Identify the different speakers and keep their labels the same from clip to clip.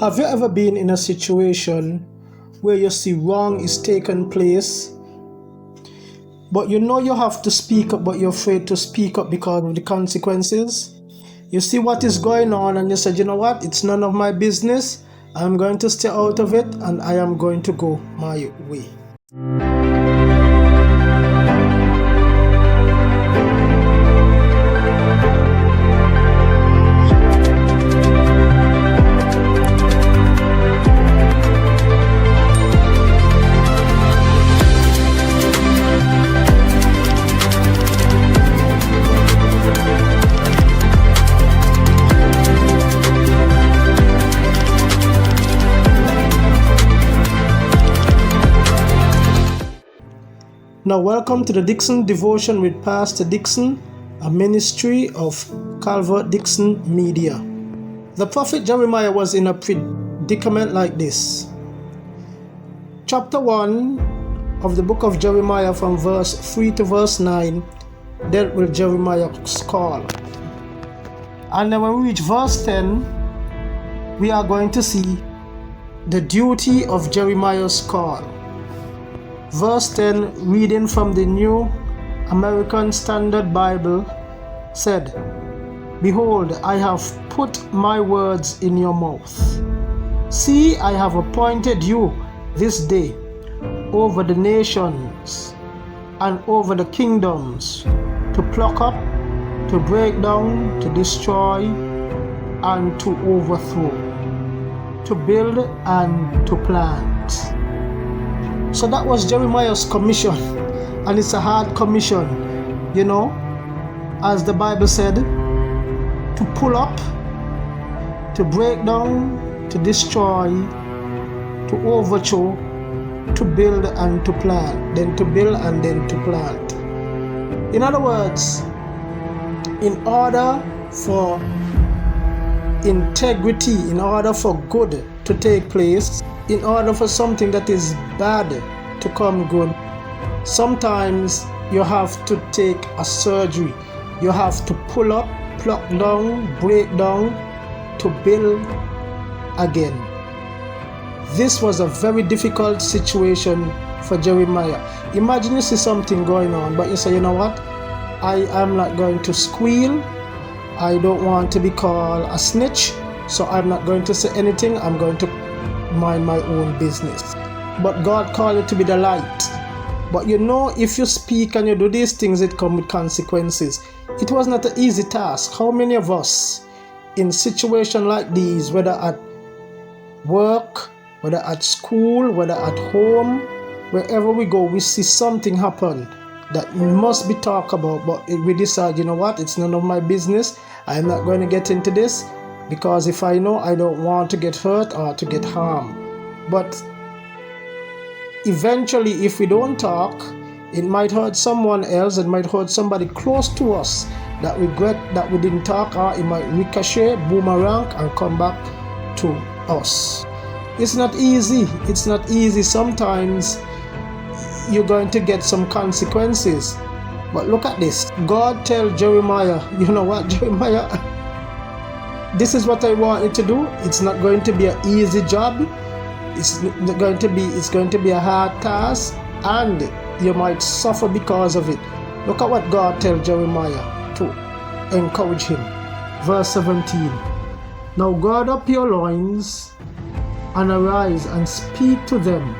Speaker 1: Have you ever been in a situation where you see wrong is taking place, but you know you have to speak up, but you're afraid to speak up because of the consequences? You see what is going on and you said, you know what, it's none of my business. I'm going to stay out of it and I am going to go my way. Now welcome to the Dixon Devotion with Pastor Dixon, a ministry of Calvert Dixon Media. The prophet Jeremiah was in a predicament like this. Chapter 1 of the book of Jeremiah from verse 3 to verse 9 dealt with Jeremiah's call. And then when we reach verse 10, we are going to see the duty of Jeremiah's call. Verse 10, reading from the New American Standard Bible, said, "Behold, I have put my words in your mouth. See, I have appointed you this day over the nations and over the kingdoms, to pluck up, to break down, to destroy, and to overthrow, to build and to plant." So that was Jeremiah's commission, and it's a hard commission, as the Bible said, to pull up, to break down, to destroy, to overthrow, to build and to plant, then to build and then to plant. In other words, in order for integrity, in order for good to take place, in order for something that is bad to come good, sometimes you have to take a surgery. You have to pull up, pluck down, break down, to build again. This was a very difficult situation for Jeremiah. Imagine you see something going on, but you say, you know what, I am not going to squeal. I don't want to be called a snitch, so I'm not going to say anything. I'm going to mind my own business. But God called you to be the light. But if you speak and you do these things, it comes with consequences. It was not an easy task. How many of us in situations like these, whether at work, whether at school, whether at home, wherever we go, we see something happen that must be talked about, but we decide, you know what, it's none of my business. I'm not going to get into this, because if I know, I don't want to get hurt or to get harmed. But eventually, if we don't talk, it might hurt someone else. It might hurt somebody close to us that regret that we didn't talk, or it might ricochet, boomerang, and come back to us. It's not easy. It's not easy. Sometimes you're going to get some consequences. But look at this. God tell Jeremiah, you know what, Jeremiah, this is what I want you to do. It's not going to be an easy job. It's going to be a hard task, and you might suffer because of it. Look at what God tells Jeremiah to encourage him. Verse 17. "Now gird up your loins and arise and speak to them,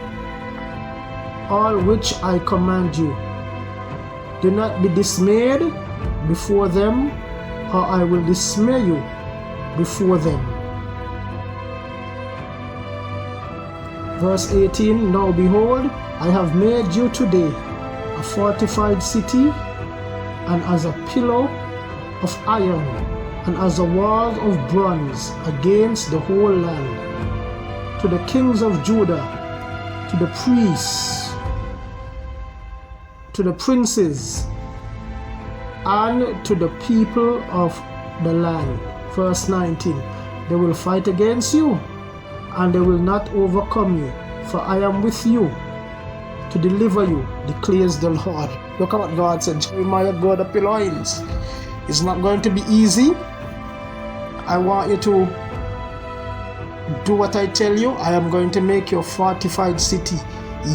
Speaker 1: all which I command you. Do not be dismayed before them, or I will dismay you before them." Verse 18, "Now behold, I have made you today a fortified city, and as a pillar of iron, and as a wall of bronze against the whole land. To the kings of Judah, to the priests, to the princes, and to the people of the land." Verse 19, "They will fight against you, and they will not overcome you, for I am with you to deliver you, declares the Lord." Look at what God said. Jeremiah, gird up your loins. It's not going to be easy. I want you to do what I tell you, I am going to make you a fortified city.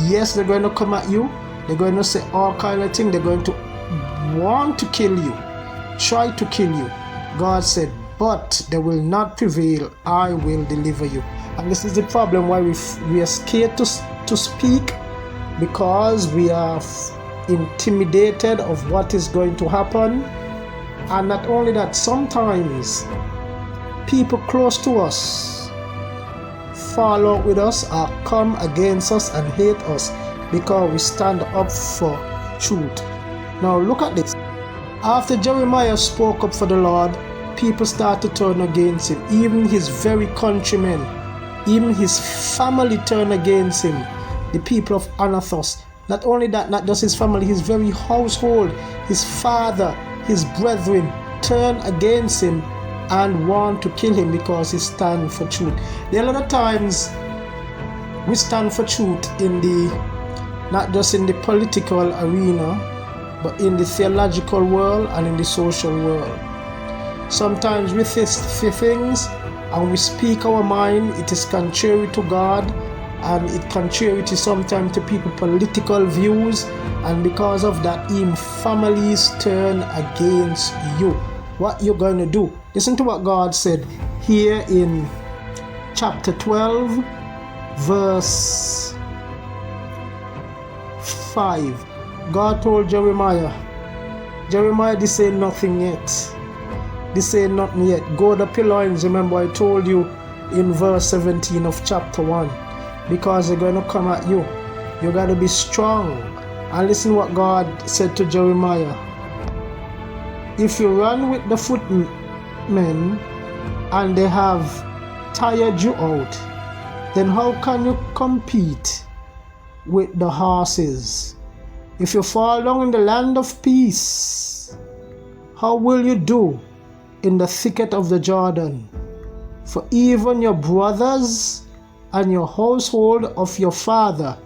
Speaker 1: Yes, they're going to come at you. They're going to say all kind of things. They're going to want to kill you, try to kill you. God said, but they will not prevail. I will deliver you. And this is the problem why we are scared to speak, because we are intimidated of what is going to happen. And not only that, sometimes people close to us fall out with us or come against us and hate us because we stand up for truth. Now look at this. After Jeremiah spoke up for the Lord, people start to turn against him. Even his very countrymen, even his family turn against him. The people of Anathos. Not only that, not just his family, his very household, his father, his brethren turn against him and want to kill him because he stands for truth. There are a lot of times we stand for truth not just in the political arena, but in the theological world and in the social world. Sometimes we say things and we speak our mind, it is contrary to God, and it contrary to sometimes to people's political views, and because of that, even families turn against you. What you're going to do? Listen to what God said here in chapter 12, verse 5. God told Jeremiah, this ain't nothing yet. This ain't nothing yet. Gird up your loins. Remember I told you in verse 17 of chapter 1. Because they're going to come at you. You got to be strong. And listen what God said to Jeremiah. If you run with the footmen and they have tired you out, then how can you compete with the horses? If you fall down in the land of peace, how will you do in the thicket of the Jordan? For even your brothers and your household of your father,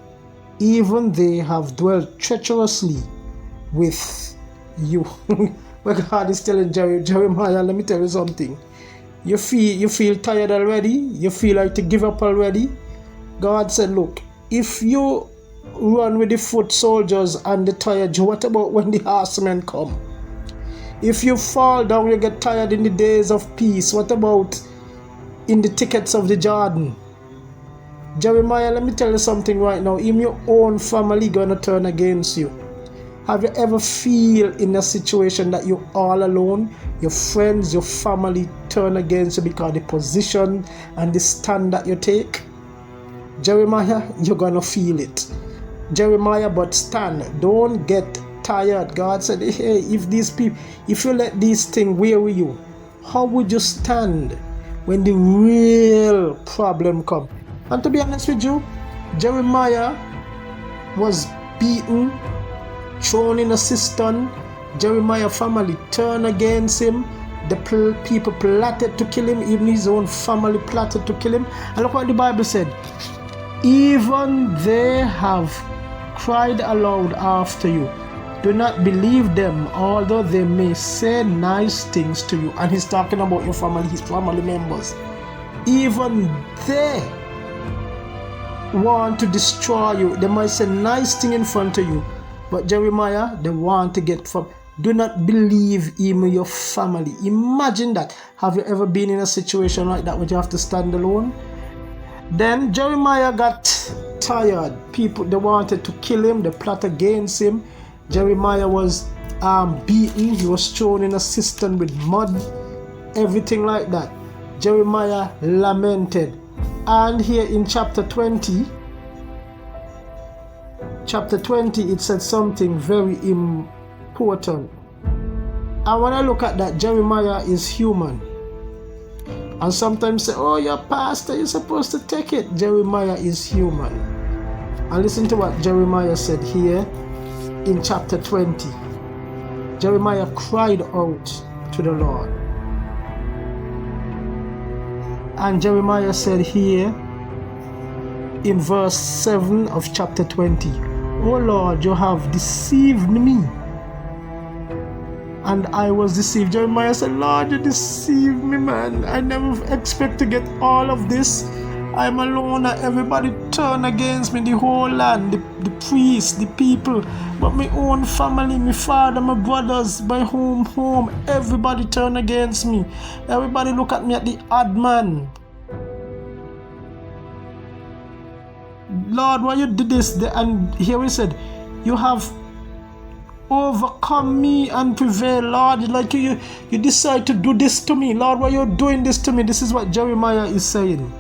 Speaker 1: even they have dwelt treacherously with you. But God is telling Jeremiah, let me tell you something. You feel tired already? You feel like to give up already? God said, look, if you run with the foot soldiers and the tired, what about when the horsemen come? If you fall down, you get tired in the days of peace. What about in the thickets of the Jordan? Jeremiah, let me tell you something right now. Even your own family gonna turn against you. Have you ever feel in a situation that you're all alone? Your friends, your family turn against you because the position and the stand that you take? Jeremiah, you're gonna feel it. Jeremiah, but stand. Don't get tired. God said, hey, if you let these things weary you, how would you stand when the real problem comes? And to be honest with you, Jeremiah was beaten, thrown in a cistern. Jeremiah family turned against him. The people plotted to kill him. Even his own family plotted to kill him. And look what the Bible said. Even they have cried aloud after you. Do not believe them, although they may say nice things to you. And he's talking about your family, his family members. Even they want to destroy you. They might say nice thing in front of you, but Jeremiah, they want to get from. Do not believe even your family. Imagine that. Have you ever been in a situation like that where you have to stand alone? Then Jeremiah got tired. People, they wanted to kill him. They plot against him. Jeremiah was beaten. He was thrown in a cistern with mud, everything like that. Jeremiah lamented. And here in chapter 20, it said something very important. And when I look at that, Jeremiah is human. And sometimes say, oh, you're pastor, you're supposed to take it. Jeremiah is human. And listen to what Jeremiah said here in chapter 20. Jeremiah cried out to the Lord. And Jeremiah said here in verse 7 of chapter 20, O Lord, you have deceived me and I was deceived. Jeremiah said, Lord, you deceived me, man. I never expect to get all of this. I'm alone, everybody turned against me, the whole land, the priests, the people, but my own family, my father, my brothers, my home, everybody turned against me. Everybody look at me at the odd man. Lord, why you did this? And here we said, you have overcome me and prevail, Lord. Like you decide to do this to me. Lord, why you doing this to me? This is what Jeremiah is saying.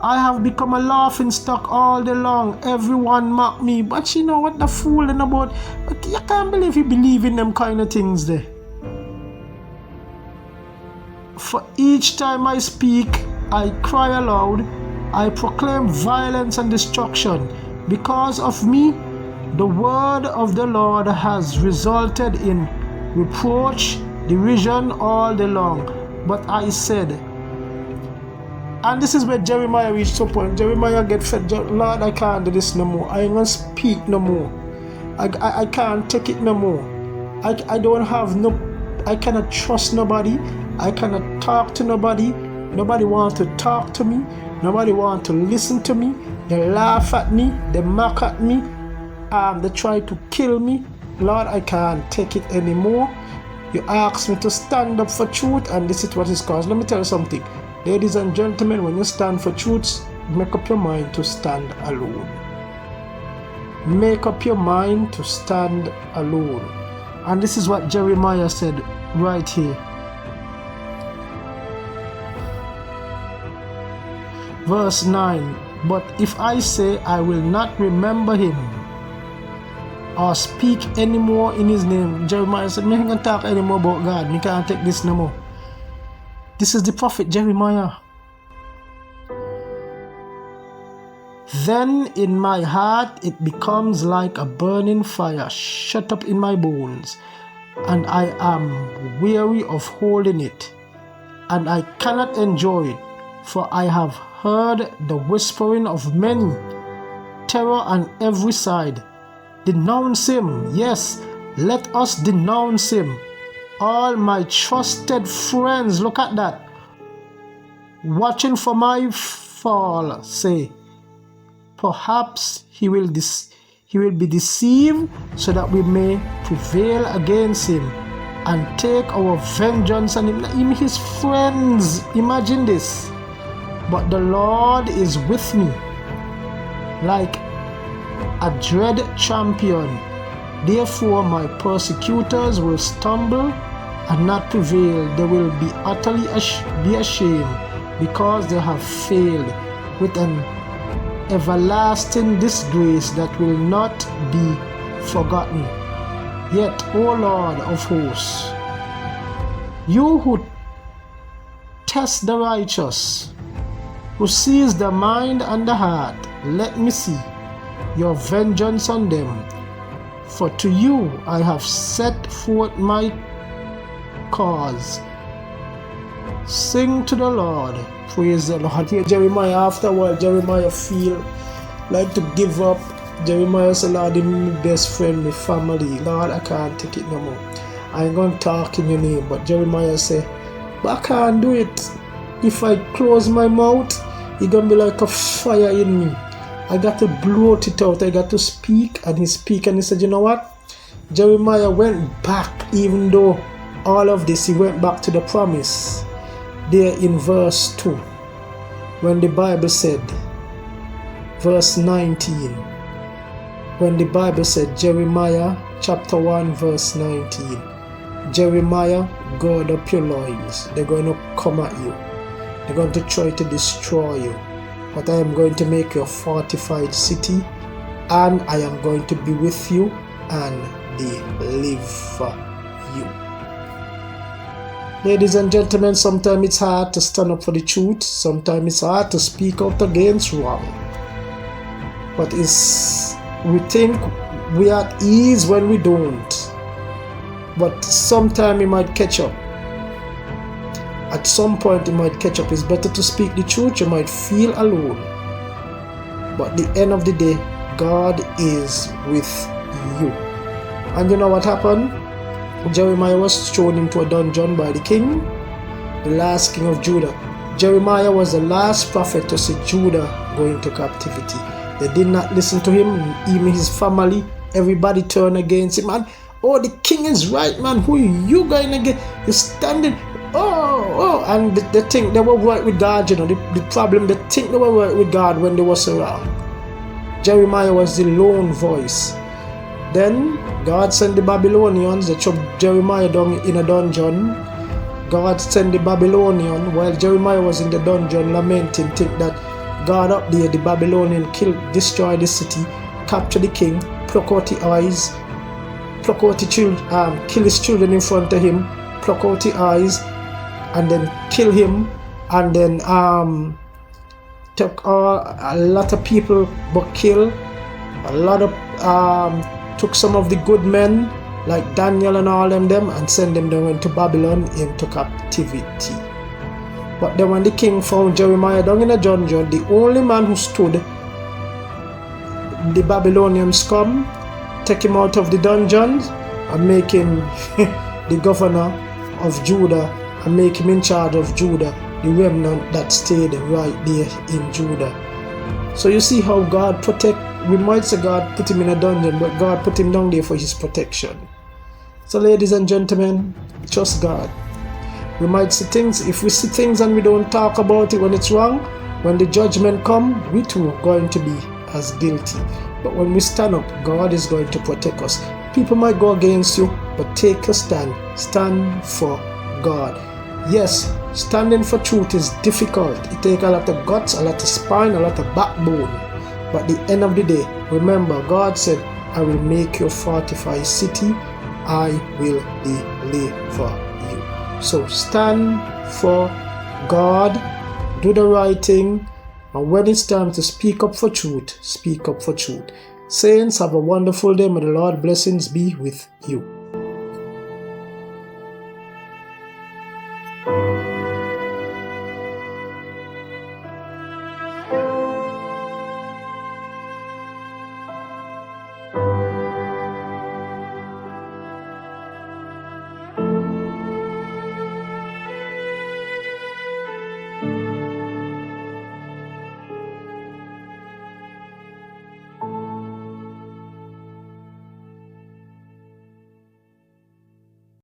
Speaker 1: I have become a laughing stock all day long. Everyone mock me. But you know what the fooling about? But you can't believe you believe in them kind of things there. For each time I speak, I cry aloud. I proclaim violence and destruction. Because of me, the word of the Lord has resulted in reproach, derision all day long. But I said, and this is where Jeremiah reached a point. Jeremiah get fed. Lord, I can't do this no more. I ain't gonna speak no more. I can't take it no more. I don't have no. I cannot trust nobody. I cannot talk to nobody. Nobody wants to talk to me. Nobody wants to listen to me. They laugh at me. They mock at me. They try to kill me. Lord, I can't take it anymore. You asked me to stand up for truth, and this is what it's caused. Let me tell you something. Ladies and gentlemen, when you stand for truth, make up your mind to stand alone. Make up your mind to stand alone. And this is what Jeremiah said right here. Verse 9, but if I say I will not remember him or speak anymore in his name, Jeremiah said, I can't talk anymore about God. I can't take this no more. This is the prophet Jeremiah. Then in my heart it becomes like a burning fire shut up in my bones, and I am weary of holding it, and I cannot enjoy it, for I have heard the whispering of many, terror on every side. Denounce him, yes, let us denounce him. All my trusted friends, look at that, watching for my fall, say, perhaps he will be deceived, so that we may prevail against him and take our vengeance on him. His friends, imagine this. But the Lord is with me, like a dread champion. Therefore my persecutors will stumble and not prevail. They will be utterly ashamed, because they have failed with an everlasting disgrace that will not be forgotten. Yet, O Lord of hosts, you who test the righteous, who sees the mind and the heart, let me see your vengeance on them. For to you I have set forth my cause. Sing to the Lord, praise the Lord. Here Jeremiah, afterward, Jeremiah feel like to give up. Jeremiah said, Lord, I'm my best friend, my family. Lord, I can't take it no more. I ain't gonna talk in your name. But Jeremiah said, but I can't do it. If I close my mouth, it's gonna be like a fire in me. I got to bloat it out. I got to speak. And he speak, and he said, you know what? Jeremiah went back, even though all of this, he went back to the promise. There in verse 2, when the Bible said, verse 19, when the Bible said, Jeremiah chapter 1 verse 19, Jeremiah, gird up your loins. They're going to come at you. They're going to try to destroy you. But I am going to make you a fortified city, and I am going to be with you and deliver you. Ladies and gentlemen, sometimes it's hard to stand up for the truth. Sometimes it's hard to speak out against wrong. But we think we are at ease when we don't. But sometime it might catch up. At some point it might catch up. It's better to speak the truth. You might feel alone. But at the end of the day, God is with you. And you know what happened? Jeremiah was thrown into a dungeon by the king, the last king of Judah. Jeremiah was the last prophet to see Judah go into captivity. They did not listen to him, even his family. Everybody turned against him. Man, oh, the king is right, man. Who are you going against? You're standing. And they think they were right with God, you know. The problem, they think they were right with God when they was around. Jeremiah was the lone voice. Then God sent the Babylonians. They chopped Jeremiah down in a dungeon. God sent the Babylonian while Jeremiah was in the dungeon lamenting, think that God up there, the Babylonian destroy the city, capture the king, pluck out the eyes, pluck out the children, kill his children in front of him, pluck out the eyes, and then kill him, and then took a lot of people but kill a lot of took some of the good men like Daniel and all them and send them down into Babylon into captivity. But then when the king found Jeremiah down in a dungeon, the only man who stood, the Babylonians come, take him out of the dungeon and make him the governor of Judah and make him in charge of Judah, the remnant that stayed right there in Judah. So you see how God protect. We might say God put him in a dungeon, but God put him down there for his protection. So ladies and gentlemen, trust God. We might see things, if we see things and we don't talk about it when it's wrong, when the judgment come, we too are going to be as guilty. But when we stand up, God is going to protect us. People might go against you, but take a stand. Stand for God. Yes, standing for truth is difficult. It takes a lot of guts, a lot of spine, a lot of backbone. But at the end of the day, remember, God said, I will make your fortified city. I will deliver you. So stand for God. Do the right thing. And when it's time to speak up for truth, speak up for truth. Saints, have a wonderful day. May the Lord's blessings be with you.